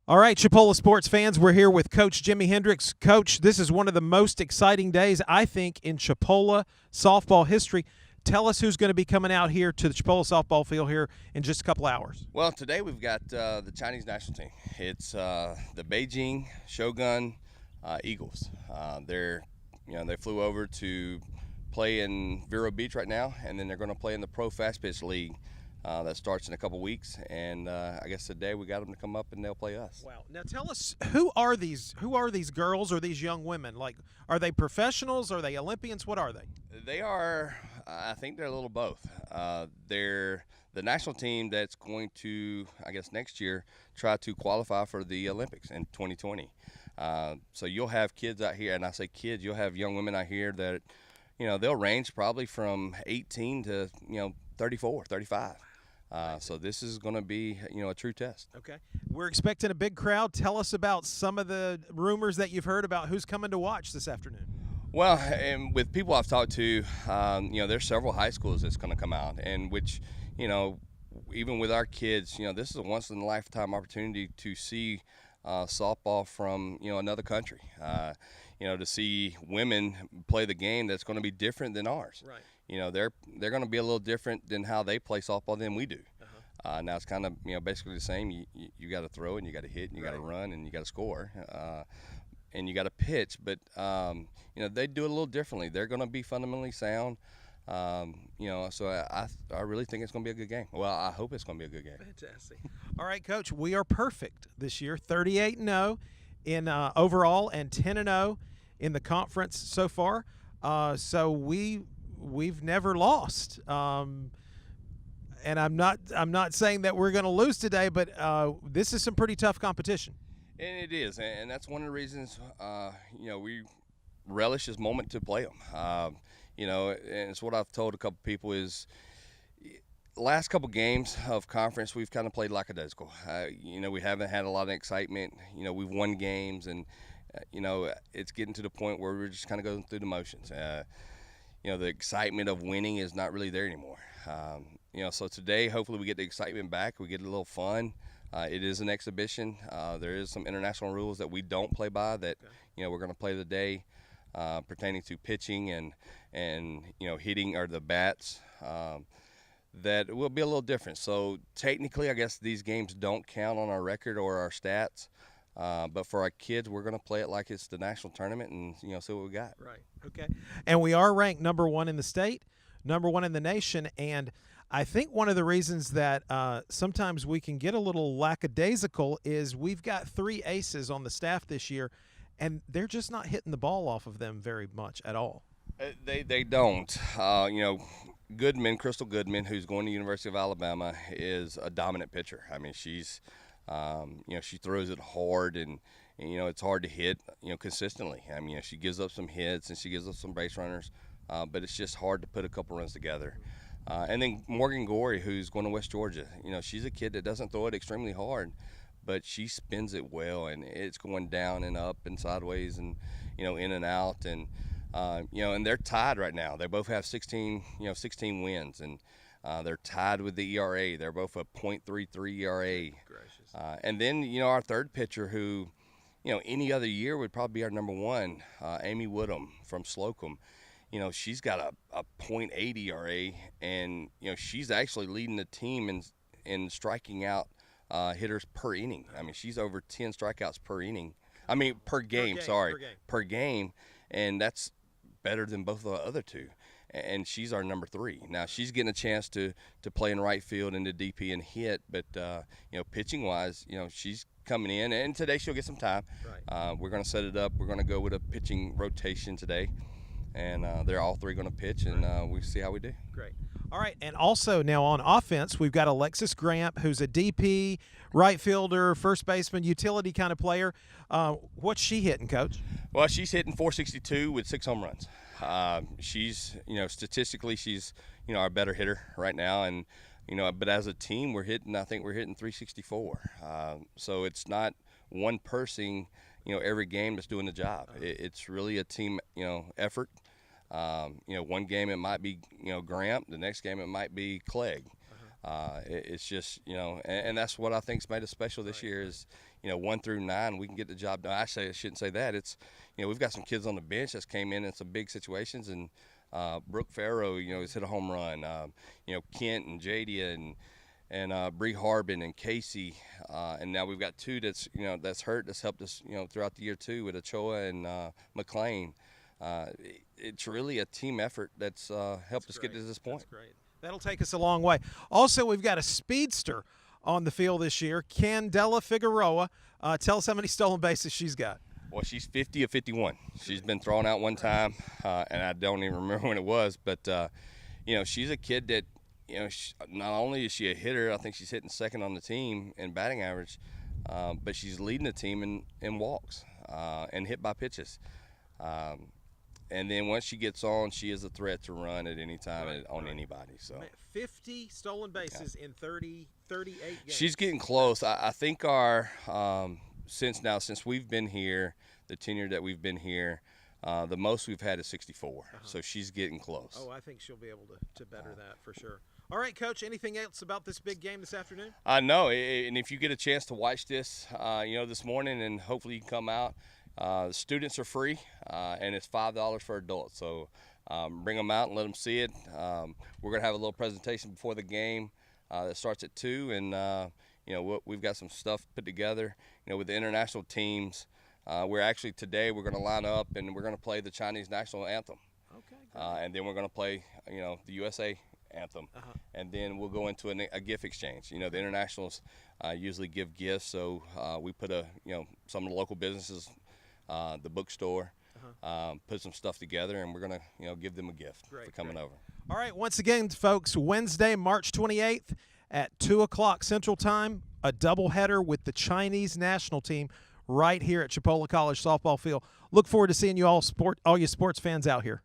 All right, Chipola sports fans, we're here with Coach Jimmy Hendricks. Coach, this is one of the most exciting days, I think, in Chipola softball history. Tell us who's going to be coming out here to the Chipola softball field here in just a couple hours. Well, today we've got the Chinese national team. It's the Beijing Shogun Eagles. They flew over to play in Vero Beach right now, and then they're going to play in the Pro Fast Pitch League that starts in a couple weeks. And I guess today we got them to come up and they'll play us. Wow. Now tell us, who are these girls or these young women? Like, are they professionals? Are they Olympians? What are they? They are. I think they're a little both. They're the national team that's going to, I guess, next year try to qualify for the Olympics in 2020. So you'll have kids out here, and I say kids, you'll have young women out here that, they'll range probably from 18 to 34, 35. So this is going to be, a true test. Okay. We're expecting a big crowd. Tell us about some of the rumors that you've heard about who's coming to watch this afternoon. Well, and with people I've talked to, there's several high schools that's going to come out, and which, even with our kids, this is a once-in-a-lifetime opportunity to see softball from, another country. To see women play the game that's going to be different than ours. Right. They're going to be a little different than how they play softball than we do. Now it's kind of basically the same. You got to throw and you got to hit and you got to run and you got to score. And you got to pitch, but they do it a little differently. They're going to be fundamentally sound, So I really think it's going to be a good game. Well, I hope it's going to be a good game. Fantastic. All right, Coach, we are perfect this year, 38-0 in overall and 10-0 in the conference so far. So we've never lost. And I'm not saying that we're going to lose today, but this is some pretty tough competition. And it is, and that's one of the reasons, we relish this moment to play them. And it's what I've told a couple people is last couple games of conference, we've kind of played lackadaisical. We haven't had a lot of excitement. We've won games, and, it's getting to the point where we're just kind of going through the motions. The excitement of winning is not really there anymore. So today, hopefully we get the excitement back. We get a little fun. It is an exhibition. There is some international rules that we don't play by that, we're going to play today pertaining to pitching and hitting or the bats that will be a little different. So technically, I guess these games don't count on our record or our stats. But for our kids, we're going to play it like it's the national tournament and, see what we got. Right. Okay. And we are ranked number 1 in the state, number 1 in the nation, and I think one of the reasons that sometimes we can get a little lackadaisical is we've got 3 aces on the staff this year, and they're just not hitting the ball off of them very much at all. They don't. Goodman, Crystal Goodman, who's going to University of Alabama, is a dominant pitcher. I mean, she's, she throws it hard, and it's hard to hit, consistently. I mean, she gives up some hits and she gives up some base runners, but it's just hard to put a couple runs together. And then Morgan Gorey, who's going to West Georgia, she's a kid that doesn't throw it extremely hard, but she spins it well, and it's going down and up and sideways and, in and out. And, and they're tied right now. They both have 16 wins, and they're tied with the ERA. They're both a .33 ERA. And then, our third pitcher who, any other year would probably be our number 1, Amy Woodham from Slocum. She's got a .8 ERA, and, she's actually leading the team in striking out hitters per inning. I mean, she's over 10 strikeouts per inning. I mean, per game. Per game, and that's better than both of the other two. And she's our number 3. Now, she's getting a chance to play in right field and to DP and hit, but, pitching-wise, she's coming in, and today she'll get some time. Right. We're going to set it up. We're going to go with a pitching rotation today. And they're all 3 going to pitch, and we'll see how we do. Great. All right, and also now on offense, we've got Alexis Gramp, who's a DP, right fielder, first baseman, utility kind of player. What's she hitting, Coach? Well, she's hitting .462 with 6 home runs. She's, statistically, she's, our better hitter right now, and but as a team, I think we're hitting .364. So it's not one person, every game that's doing the job. It's really a team, effort. One game it might be, Gramp. The next game it might be Clegg. It's just, and that's what I think's made us special this year is, 1 through 9, we can get the job done. Actually, I shouldn't say that. It's, we've got some kids on the bench that's came in some big situations, and Brooke Farrow, has hit a home run. Kent and Jadia and Bree Harbin and Casey, and now we've got 2 that's hurt, that's helped us, throughout the year too, with Ochoa and McLean. It's really a team effort that's helped us get to this point. That's great. That'll take us a long way. Also, we've got a speedster on the field this year, Candela Figueroa. Tell us how many stolen bases she's got. Well, she's 50 of 51. She's been thrown out one time, and I don't even remember when it was. But, she's a kid that, not only is she a hitter, I think she's hitting second on the team in batting average, but she's leading the team in walks and hit by pitches. And then once she gets on, she is a threat to run at any time on anybody. So 50 stolen bases in 38 games. She's getting close. I think our since we've been here, the tenure that we've been here, the most we've had is 64. So she's getting close. Oh, I think she'll be able to better that for sure. All right, Coach, anything else about this big game this afternoon? No, and if you get a chance to watch this, this morning, and hopefully you can come out. The students are free, and it's $5 for adults. So bring them out and let them see it. We're going to have a little presentation before the game that starts at 2, and we've got some stuff put together. With the international teams, today we're going to line up and we're going to play the Chinese national anthem. Okay. And then we're going to play, the USA anthem, and then we'll go into a gift exchange. The internationals usually give gifts, so we put some of the local businesses. The bookstore, put some stuff together, and we're going to give them a gift for coming over. All right, once again, folks, Wednesday, March 28th at 2 o'clock Central Time, a doubleheader with the Chinese national team right here at Chipola College softball field. Look forward to seeing you all you sports fans out here.